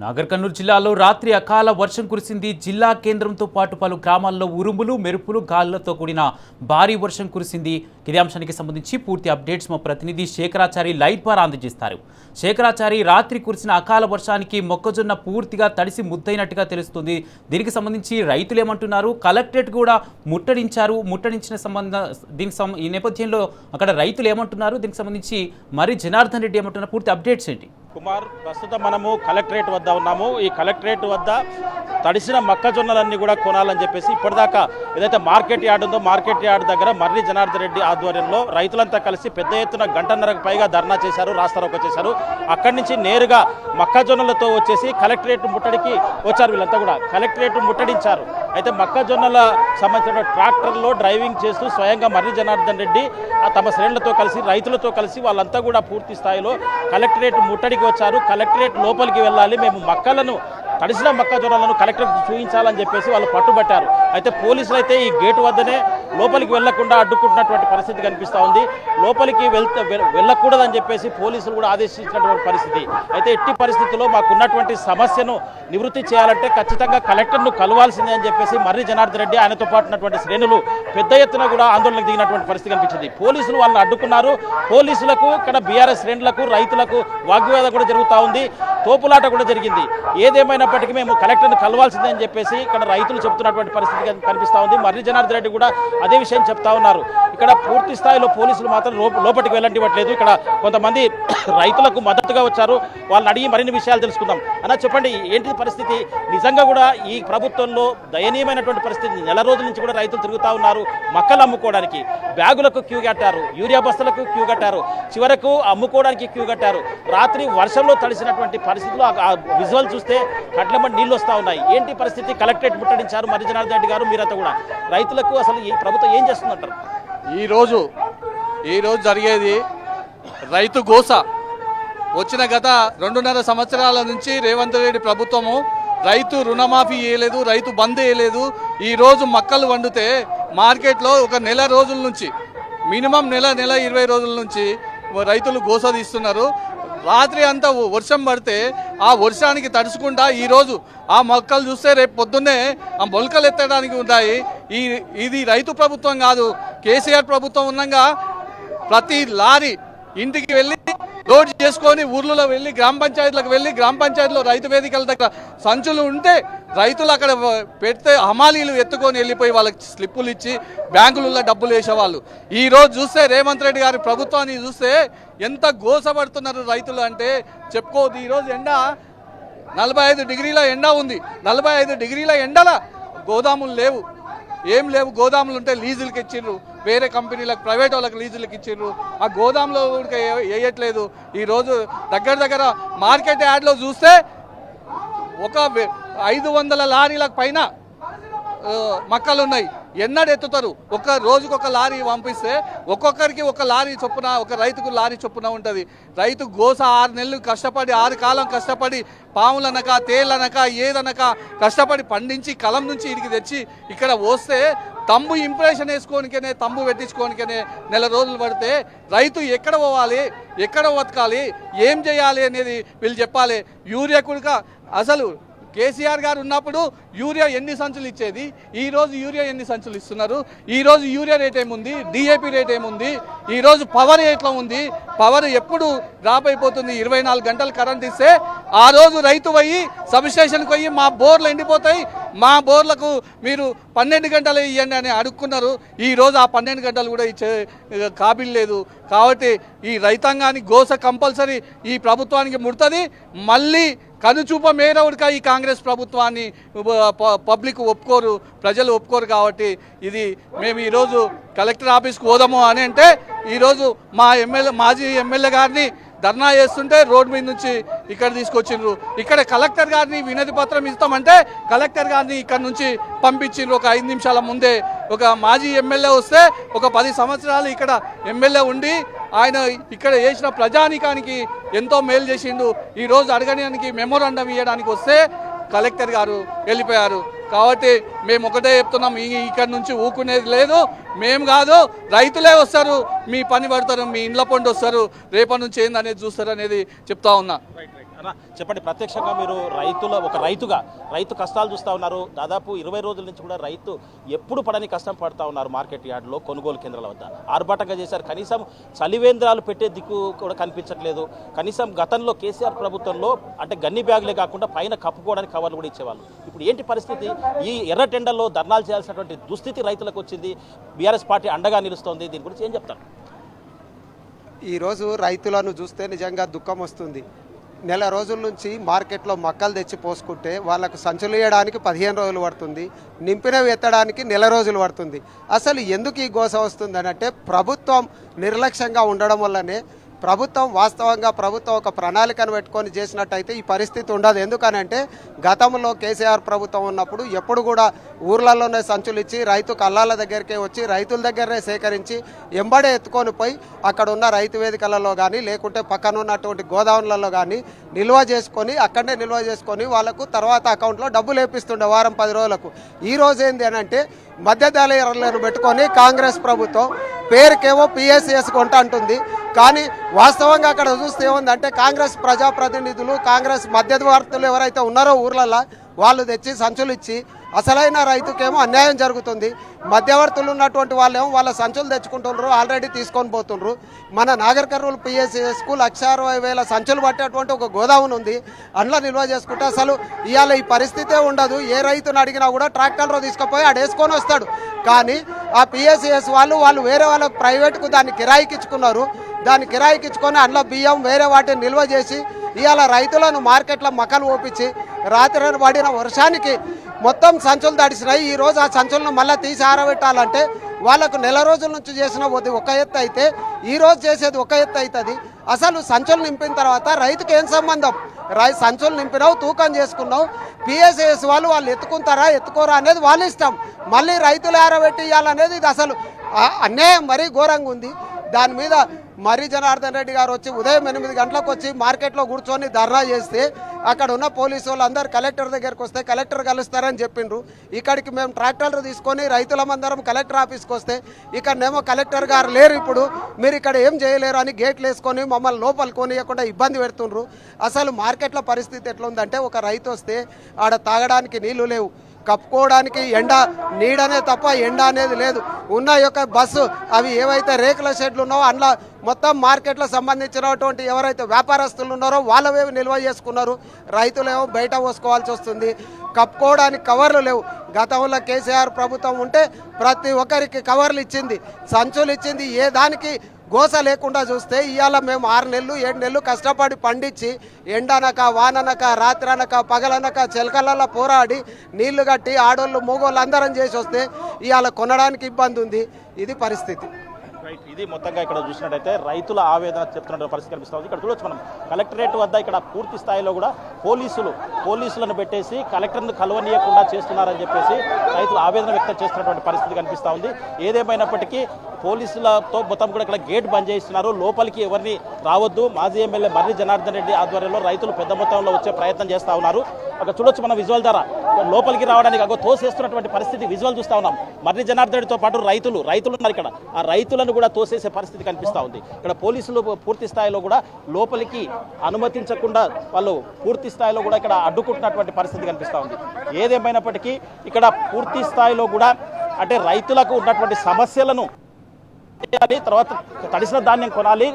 నాగర్ కర్నూలు జిల్లాలో రాత్రి అకాల వర్షం కురిసింది. జిల్లా కేంద్రంతో పాటు పలు గ్రామాల్లో ఉరుములు మెరుపులు గాలులతో కూడిన భారీ వర్షం కురిసింది. ఇదే అంశానికి సంబంధించి పూర్తి అప్డేట్స్ మా ప్రతినిధి శేఖరాచారి లైవ్ ద్వారా అందజేస్తారు. శేఖరాచారి, రాత్రి కురిసిన అకాల వర్షానికి మొక్కజొన్న పూర్తిగా తడిసి ముద్దైనట్టుగా తెలుస్తుంది. దీనికి సంబంధించి రైతులు ఏమంటున్నారు? కలెక్టరేట్ కూడా ముట్టడించిన ఈ నేపథ్యంలో అక్కడ రైతులు ఏమంటున్నారు? దీనికి సంబంధించి మరి జనార్దన్ రెడ్డి ఏమంటున్నారు? పూర్తి అప్డేట్స్ ఏంటి? కుమార్, ప్రస్తుతం మనము కలెక్టరేట్ వద్ద ఉన్నాము. ఈ కలెక్టరేట్ వద్ద తడిసిన మొక్కజొన్నలన్నీ కూడా కొనాలని చెప్పేసి ఇప్పటిదాకా ఏదైతే మార్కెట్ యార్డ్ ఉందో మార్కెట్ యార్డ్ దగ్గర మర్రి జనార్దన్ రెడ్డి ఆధ్వర్యంలో రైతులంతా కలిసి పెద్ద ఎత్తున గంటన్నరకు పైగా ధర్నా చేశారు, రాస్తారోకో చేశారు. అక్కడి నుంచి నేరుగా మొక్కజొన్నలతో వచ్చేసి కలెక్టరేట్ ముట్టడికి వచ్చారు. వీళ్ళంతా కూడా కలెక్టరేట్ ముట్టడించారు. అయితే మొక్కజొన్నల సంబంధించిన ట్రాక్టర్లో డ్రైవింగ్ చేస్తూ స్వయంగా మర్రి జనార్దన్ రెడ్డి తమ శ్రేణులతో కలిసి రైతులతో కలిసి వాళ్ళంతా కూడా పూర్తి స్థాయిలో కలెక్టరేట్ ముట్టడికి వచ్చారు. కలెక్టరేట్ లోపలికి వెళ్ళాలి, మేము తడిసిన మొక్కజొన్నలను కలెక్టర్కి చూపించాలని చెప్పేసి వాళ్ళు పట్టుబట్టారు. అయితే పోలీసులు అయితే ఈ గేటు వద్దనే లోపలికి వెళ్లకుండా అడ్డుకుంటున్నటువంటి పరిస్థితి కనిపిస్తూ ఉంది. లోపలికి వెళ్ళకూడదని చెప్పేసి పోలీసులు కూడా ఆదేశించినటువంటి పరిస్థితి. అయితే ఎట్టి పరిస్థితుల్లో మాకున్నటువంటి సమస్యను నివృత్తి చేయాలంటే ఖచ్చితంగా కలెక్టర్ను కలవాల్సిందే అని చెప్పేసి మర్రి జనార్దన్ రెడ్డి ఆయనతో పాటు ఉన్నటువంటి శ్రేణులు పెద్ద ఎత్తున కూడా ఆందోళనకు దిగినటువంటి పరిస్థితి కనిపించింది. పోలీసులు వాళ్ళని అడ్డుకున్నారు. పోలీసులకు ఇక్కడ బీఆర్ఎస్ శ్రేణులకు రైతులకు వాగ్వివాదం కూడా జరుగుతూ ఉంది, తోపులాట కూడా జరిగింది. ఏదేమైనప్పటికీ మేము కలెక్టర్ను కలవాల్సిందే అని చెప్పేసి ఇక్కడ రైతులు చెప్తున్నటువంటి పరిస్థితి కనిపిస్తూ ఉంది. మర్రి జనార్దన్ రెడ్డి కూడా అదే విషయం చెప్తా ఉన్నారు. ఇక్కడ పూర్తి స్థాయిలో పోలీసులు మాత్రం లోపలికి వెళ్ళనివ్వట్లేదు. ఇక్కడ కొంతమంది రైతులకు మద్దతుగా వచ్చారు. వాళ్ళని అడిగి మరిన్ని విషయాలు తెలుసుకుందాం. అన్న, చెప్పండి, ఏంటి పరిస్థితి? నిజంగా కూడా ఈ ప్రభుత్వంలో దయనీయమైనటువంటి పరిస్థితి. నెల రోజుల నుంచి కూడా రైతులు తిరుగుతూ ఉన్నారు. మొక్కలు అమ్ముకోవడానికి బ్యాగులకు క్యూ కట్టారు, యూరియా బస్తలకు క్యూ కట్టారు, చివరకు అమ్ముకోవడానికి క్యూ కట్టారు. రాత్రి వర్షంలో తడిసినటువంటి పరిస్థితుల్లో ఆ విజువల్ చూస్తే కట్లమని నీళ్ళు వస్తూ ఉన్నాయి. ఏంటి పరిస్థితి? కలెక్టరేట్ ముట్టడించారు మర్రి జనార్దన్ రెడ్డి గారు, మీరంతా కూడా. రైతులకు అసలు ఈ ప్రభుత్వం ఏం చేస్తుందంటారు? ఈరోజు జరిగేది రైతు గోస. వచ్చిన గత 2.5 సంవత్సరాల నుంచి రేవంత్ రెడ్డి ప్రభుత్వము రైతు రుణమాఫీ చేయలేదు, రైతు బంద్ చేయలేదు. ఈరోజు మక్కలు వండితే మార్కెట్లో ఒక నెల రోజుల నుంచి మినిమం నెల 20 రోజుల నుంచి రైతులు గోస తీస్తున్నారు. రాత్రి అంతా వర్షం పడితే ఆ వర్షానికి తడుచుకుంటా ఈరోజు ఆ మొక్కలు చూస్తే రేపు పొద్దున్నే ఆ మొలకలు ఎత్తడానికి ఉన్నాయి. ఇది రైతు ప్రభుత్వం కాదు, కేసీఆర్ ప్రభుత్వం ఉండగా ప్రతి లారీ ఇంటికి వెళ్ళి లోడ్ చేసుకొని ఊర్లలో వెళ్ళి గ్రామ పంచాయతీలకు వెళ్ళి గ్రామ పంచాయతీలో రైతు వేదికల దగ్గర సంచులు ఉంటే రైతులు అక్కడ పెడితే హమాలీలు ఎత్తుకొని వెళ్ళిపోయి వాళ్ళకి స్లిప్పులు ఇచ్చి బ్యాంకులలో డబ్బులు వేసేవాళ్ళు. ఈరోజు చూస్తే రేవంత్ రెడ్డి గారి ప్రభుత్వాన్ని చూస్తే ఎంత గోసపడుతున్నారు రైతులు అంటే చెప్పుకోవద్దు. ఈరోజు ఎండ 45 డిగ్రీల ఎండ ఉంది. 45 డిగ్రీల ఎండల గోదాములు లేవు, ఏం లేవు. గోదాములు ఉంటే లీజులకి ఇచ్చిర్రు, వేరే కంపెనీలకు ప్రైవేట్ వాళ్ళకి లీజులకి ఇచ్చిర్రు. ఆ గోదాంలో వేయట్లేదు. ఈరోజు దగ్గర మార్కెట్ యార్డ్లో చూస్తే ఒక 500 లారీలకు పైన మక్కలు ఉన్నాయి. ఎన్నడూ ఎత్తుతారు? ఒక రోజుకు ఒక లారీ పంపిస్తే ఒక్కొక్కరికి ఒక లారీ చొప్పున, ఒక రైతుకు లారీ చొప్పున ఉంటుంది. రైతు గోస 6 నెలలు కష్టపడి 6 కాలం కష్టపడి పాములనక తేలనక ఏదనక కష్టపడి పండించి కలం నుంచి ఇడికి తెచ్చి ఇక్కడ పోస్తే తంబు ఇంప్రెషన్ వేసుకోనికనే, తంబు పెట్టించుకోనికనే నెల రోజులు పడితే రైతు ఎక్కడ పోవాలి, ఎక్కడ బతకాలి, ఏం చేయాలి అనేది వీళ్ళు చెప్పాలి. యూరియా కూడా అసలు కేసీఆర్ గారు ఉన్నప్పుడు యూరియా ఎన్ని సంచులు ఇచ్చేది, ఈరోజు యూరియా ఎన్ని సంచులు ఇస్తున్నారు? ఈరోజు యూరియా రేట్ ఏముంది, డిఏపి రేట్ ఏముంది, ఈరోజు పవర్ ఎట్లా ఉంది? పవర్ ఎప్పుడు డ్రాప్ అయిపోతుంది? 24 గంటలు కరెంట్ ఇస్తే ఆ రోజు రైతు పోయి సబ్స్టేషన్కి పోయి మా బోర్లు ఎండిపోతాయి, మా బోర్లకు మీరు 12 గంటలు ఇవ్వండి అని అడుక్కున్నారు. ఈరోజు ఆ 12 గంటలు కూడా ఇచ్చే కాబిల్ లేదు. కాబట్టి ఈ రైతాంగానికి గోస కంపల్సరీ ఈ ప్రభుత్వానికి ముడుతుంది. మళ్ళీ కనుచూప మేరవుడిక ఈ కాంగ్రెస్ ప్రభుత్వాన్ని పబ్లిక్ ఒప్పుకోరు, ప్రజలు ఒప్పుకోరు. కాబట్టి ఇది మేము ఈరోజు కలెక్టర్ ఆఫీస్కి పోదాము అని అంటే ఈరోజు మా మాజీ ఎమ్మెల్యే గారిని ధర్నా చేస్తుంటే రోడ్డు మీద నుంచి ఇక్కడ తీసుకొచ్చిండ్రు. ఇక్కడ కలెక్టర్ గారిని వినతి పత్రం ఇస్తామంటే కలెక్టర్ గారిని ఇక్కడ నుంచి పంపించిండ్రు. ఒక 5 నిమిషాల ముందే ఒక మాజీ ఎమ్మెల్యే వస్తే ఒక 10 సంవత్సరాలు ఇక్కడ ఎమ్మెల్యే ఉండి ఆయన ఇక్కడ చేసిన ప్రజానీకానికి ఎంతో మేలు చేసిండు. ఈరోజు అడగడానికి మెమోరాండం ఇవ్వడానికి వస్తే కలెక్టర్ గారు వెళ్ళిపోయారు. కాబట్టి మేము ఒకటే చెప్తున్నాం, ఇక్కడ నుంచి ఊకునేది లేదు. మేము కాదు, రైతులే వస్తారు, మీ పని పడతారు, మీ ఇండ్ల పండు వస్తారు, రేపటి నుంచి ఏందనేది చూస్తారు అనేది చెప్తా ఉన్నా. అన్న చెప్పండి, ప్రత్యక్షంగా మీరు రైతు కష్టాలు చూస్తూ ఉన్నారు. దాదాపు 20 రోజుల నుంచి కూడా రైతు ఎప్పుడు పడని కష్టం పడుతూ ఉన్నారు. మార్కెట్ యార్డ్లో కొనుగోలు కేంద్రాల వద్ద ఆర్భాటంగా చేశారు. కనీసం చలివేంద్రాలు పెట్టే దిక్కు కూడా కనిపించట్లేదు. కనీసం గతంలో కేసీఆర్ ప్రభుత్వంలో అంటే గన్ని బ్యాగులే కాకుండా పైన కప్పుకోవడానికి కవర్లు కూడా ఇచ్చేవాళ్ళు. ఇప్పుడు ఏంటి పరిస్థితి? ఈ ఎర్ర టెండర్లో ధర్నాలు చేయాల్సినటువంటి దుస్థితి రైతులకు వచ్చింది. బీఆర్ఎస్ పార్టీ అండగా నిలుస్తోంది. దీని గురించి ఏం చెప్తారు? ఈరోజు రైతులను చూస్తే నిజంగా దుఃఖం వస్తుంది. నెల రోజుల నుంచి మార్కెట్లో మక్కలు తెచ్చి పోసుకుంటే వాళ్ళకు సంచులు వేయడానికి 15 రోజులు పడుతుంది, నింపినవి ఎత్తడానికి నెల రోజులు పడుతుంది. అసలు ఎందుకు ఈ గోస వస్తుందని అంటే ప్రభుత్వం నిర్లక్ష్యంగా ఉండడం వల్లనే. ప్రభుత్వం ఒక ప్రణాళికను పెట్టుకొని చేసినట్టయితే ఈ పరిస్థితి ఉండదు. ఎందుకనంటే గతంలో కేసీఆర్ ప్రభుత్వం ఉన్నప్పుడు ఎప్పుడు కూడా ఊర్లలోనే సంచులు ఇచ్చి రైతు కళ్ళాల దగ్గరికే వచ్చి రైతుల దగ్గరనే సేకరించి ఎంబడే ఎత్తుకొని పోయి అక్కడ ఉన్న రైతు వేదికలలో కానీ లేకుంటే పక్కన ఉన్నటువంటి గోదాములలో కానీ అక్కడనే నిల్వ చేసుకొని వాళ్ళకు తర్వాత అకౌంట్లో డబ్బులు వేపిస్తుండే వారం 10 రోజులకు. ఈరోజు ఏంది అని అంటే మధ్యదళారులను పెట్టుకొని కాంగ్రెస్ ప్రభుత్వం పేరుకేమో పిఎస్సిఎస్ కొంట అంటుంది. కానీ వాస్తవంగా అక్కడ చూస్తే ఏముందంటే కాంగ్రెస్ ప్రజాప్రతినిధులు, కాంగ్రెస్ మధ్యవర్తులు ఎవరైతే ఉన్నారో ఊర్లలో వాళ్ళు తెచ్చి సంచులు ఇచ్చి అసలైన రైతుకేమో అన్యాయం జరుగుతుంది. మధ్యవర్తులు ఉన్నటువంటి వాళ్ళేమో వాళ్ళ సంచులు తెచ్చుకుంటున్నారు, ఆల్రెడీ తీసుకొని పోతుండ్రు. మన నాగర్ కర్నూలు పిఎస్సిఎస్కు 1,60,000 సంచులు పట్టేటువంటి ఒక గోదామును ఉంది. అందులో నిల్వ చేసుకుంటే అసలు ఇవాళ ఈ పరిస్థితే ఉండదు. ఏ రైతును అడిగినా కూడా ట్రాక్టర్లో తీసుకుపోయి ఆడేసుకొని వస్తాడు. కానీ ఆ పిఎస్సిఎస్ వాళ్ళు వేరే వాళ్ళ ప్రైవేట్కు దాన్ని కిరాయికి ఇచ్చుకున్నారు. దాన్ని కిరాయికి ఇచ్చుకొని అందులో బియ్యం వేరే వాటిని నిల్వ చేసి ఇవాళ రైతులను మార్కెట్లో మక్కలు ఓపించి రాత్రి పడిన వర్షానికి మొత్తం సంచులు తడిసినాయి. ఈరోజు ఆ సంచులను మళ్ళీ తీసి ఆరబెట్టాలంటే వాళ్ళకు నెల రోజుల నుంచి చేసిన ఒక ఎత్తు అయితే ఈరోజు చేసేది ఒక ఎత్తు అవుతుంది. అసలు సంచులు నింపిన తర్వాత రైతుకి ఏం సంబంధం? సంచులు నింపినావు, తూకం చేసుకున్నావు, పిఎస్సిఎస్ వాళ్ళు ఎత్తుకుంటారా ఎత్తుకోరా అనేది వాళ్ళ ఇష్టం. మళ్ళీ రైతులు ఆరబెట్టి ఇవ్వాలనేది ఇది అసలు అన్యాయం, మరీ ఘోరంగా ఉంది. దాని మీద మర్రి జనార్దన్ రెడ్డి గారు వచ్చి ఉదయం 8 గంటలకు వచ్చి మార్కెట్లో కూర్చొని ధర్నా చేస్తే అక్కడ ఉన్న పోలీసు వాళ్ళు అందరు కలెక్టర్ దగ్గరికి వస్తే కలెక్టర్ కలుస్తారని చెప్పిండ్రు. ఇక్కడికి మేము ట్రాక్టర్లు తీసుకొని రైతులమందరం కలెక్టర్ ఆఫీస్కి వస్తే ఇక్కడనేమో కలెక్టర్ గారు లేరు, ఇప్పుడు మీరు ఇక్కడ ఏం చేయలేరు అని గేట్లు వేసుకొని మమ్మల్ని లోపలికి కొనియకుండా ఇబ్బంది పెడుతుండ్రు. అసలు మార్కెట్లో పరిస్థితి ఎట్లా ఉందంటే ఒక రైతు వస్తే ఆడ తాగడానికి నీళ్లు లేవు, కప్పుకోవడానికి నీడనే తప్ప ఎండ అనేది లేదు. ఉన్న యొక్క బస్సు అవి ఏవైతే రేకుల షెడ్లు ఉన్నావో అందులో మొత్తం మార్కెట్లో సంబంధించినటువంటి ఎవరైతే వ్యాపారస్తులు ఉన్నారో వాళ్ళవేవి నిల్వ చేసుకున్నారు. రైతులేమో బయట పోసుకోవాల్సి వస్తుంది. కప్పుకోవడానికి కవర్లు లేవు. గతంలో కేసీఆర్ ప్రభుత్వం ఉంటే ప్రతి ఒక్కరికి కవర్లు ఇచ్చింది, సంచులు ఇచ్చింది. ఏ దానికి గోస లేకుండా చూస్తే ఇవాళ మేము 6 నెలలు 7 నెలలు కష్టపడి పండించి ఎండనక వాననక రాత్రనక పగలనక చెలకలలో పోరాడి నీళ్లు కట్టి ఆడోళ్ళు మగోళ్ళు అందరం చేసి వస్తే ఇవాళ కొనడానికి ఇబ్బంది ఉంది. ఇది పరిస్థితి. ఇది మొత్తంగా ఇక్కడ చూసినట్టయితే రైతుల ఆవేదన చెప్తున్న పరిస్థితి కనిపిస్తుంది. ఇక్కడ చూడొచ్చు మనం కలెక్టరేట్ వద్ద ఇక్కడ పూర్తి స్థాయిలో కూడా పోలీసులను పెట్టేసి కలెక్టర్ను కలవనీయకుండా చేస్తున్నారని చెప్పేసి రైతులు ఆవేదన వ్యక్తం చేస్తున్నటువంటి పరిస్థితి కనిపిస్తూ ఉంది. ఏదేమైనప్పటికీ పోలీసులతో మొత్తం కూడా ఇక్కడ గేట్ బంద్ చేస్తున్నారు, లోపలికి ఎవరిని రావద్దు. మాజీ ఎమ్మెల్యే మర్రి జనార్దన్ రెడ్డి ఆధ్వర్యంలో రైతులు పెద్ద మొత్తంలో వచ్చే ప్రయత్నం చేస్తూ ఉన్నారు. అక్కడ చూడొచ్చు మన విజువల్ ద్వారా లోపలికి రావడానికి తోసేస్తున్నటువంటి పరిస్థితి విజువల్ చూస్తూ ఉన్నాం. మర్రి జనార్దన్ రెడ్డితో పాటు రైతులు ఉన్నారు ఇక్కడ. ఆ రైతులను కూడా తోసేసే పరిస్థితి కనిపిస్తూ ఉంది. ఇక్కడ పోలీసులు పూర్తి స్థాయిలో కూడా లోపలికి అనుమతించకుండా వాళ్ళు పూర్తి స్థాయిలో కూడా ఇక్కడ అడ్డుకుంటున్నటువంటి పరిస్థితి కనిపిస్తూ ఉంది. ఏదేమైనప్పటికీ ఇక్కడ పూర్తి స్థాయిలో కూడా అంటే రైతులకు ఉన్నటువంటి సమస్యలను తర్వాత తడిసిన ధాన్యం కొనాలి,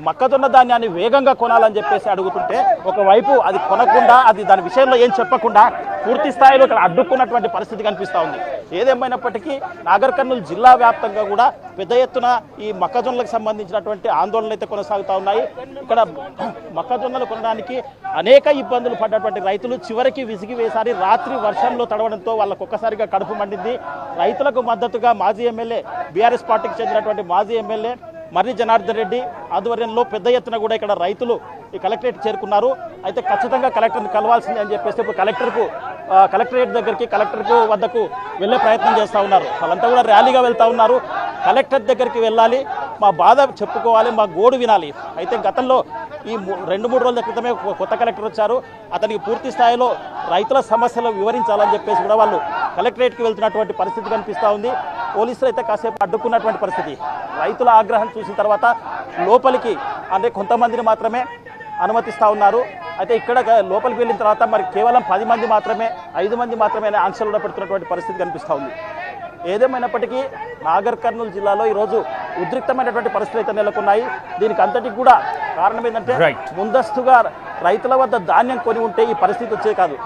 మొక్కజొన్న ధాన్యాన్ని వేగంగా కొనాలని చెప్పేసి అడుగుతుంటే ఒకవైపు అది కొనకుండా దాని విషయంలో ఏం చెప్పకుండా పూర్తి స్థాయిలో ఇక్కడ అడ్డుకున్నటువంటి పరిస్థితి కనిపిస్తూ ఉంది. ఏదేమైనప్పటికీ నాగర్ కర్నూలు జిల్లా వ్యాప్తంగా కూడా పెద్ద ఎత్తున ఈ మొక్కజొన్నలకు సంబంధించినటువంటి ఆందోళనలు అయితే కొనసాగుతూ ఉన్నాయి. ఇక్కడ మొక్కజొన్నలు కొనడానికి అనేక ఇబ్బందులు పడ్డటువంటి రైతులు చివరికి విసిగి వేసారి రాత్రి వర్షంలో తడవడంతో వాళ్ళకు ఒక్కసారిగా కడుపు మండింది. రైతులకు మద్దతుగా మాజీ ఎమ్మెల్యే బీఆర్ఎస్ పార్టీకి చెందినటువంటి మాజీ ఎమ్మెల్యే మర్రి జనార్దన్ రెడ్డి ఆధ్వర్యంలో పెద్ద ఎత్తున కూడా ఇక్కడ రైతులు ఈ కలెక్టరేట్ చేరుకున్నారు. అయితే ఖచ్చితంగా కలెక్టర్ని కలవాల్సిందే అని చెప్పేసి ఇప్పుడు కలెక్టరేట్ దగ్గరికి కలెక్టర్ వద్దకు వెళ్ళే ప్రయత్నం చేస్తూ ఉన్నారు. వాళ్ళంతా కూడా ర్యాలీగా వెళ్తూ ఉన్నారు. కలెక్టర్ దగ్గరికి వెళ్ళాలి, మా బాధ చెప్పుకోవాలి, మా గోడు వినాలి. అయితే గతంలో ఈ 2-3 రోజుల క్రితమే కొత్త కలెక్టర్ వచ్చారు. అతనికి పూర్తి స్థాయిలో రైతుల సమస్యలు వివరించాలని చెప్పేసి కూడా వాళ్ళు కలెక్టరేట్కి వెళ్తున్నటువంటి పరిస్థితి కనిపిస్తూ ఉంది. పోలీసులు అయితే కాసేపు అడ్డుకున్నటువంటి పరిస్థితి. రైతుల ఆగ్రహం చూసిన తర్వాత లోపలికి అంటే కొంతమందిని మాత్రమే అనుమతిస్తూ ఉన్నారు. అయితే ఇక్కడ లోపలికి వెళ్ళిన తర్వాత మరి కేవలం 10 మంది మాత్రమే 5 మంది మాత్రమే ఆంక్షలు పెడుతున్నటువంటి పరిస్థితి కనిపిస్తూ ఉంది. ఏదేమైనప్పటికీ నాగర్ కర్నూలు జిల్లాలో ఈరోజు ఉద్రిక్తమైనటువంటి పరిస్థితులు అయితే నెలకొన్నాయి. దీనికి అంతటికి కూడా కారణం ఏంటంటే ముందస్తుగా రైతుల వద్ద ధాన్యం కొని ఉంటే ఈ పరిస్థితి వచ్చే కాదు.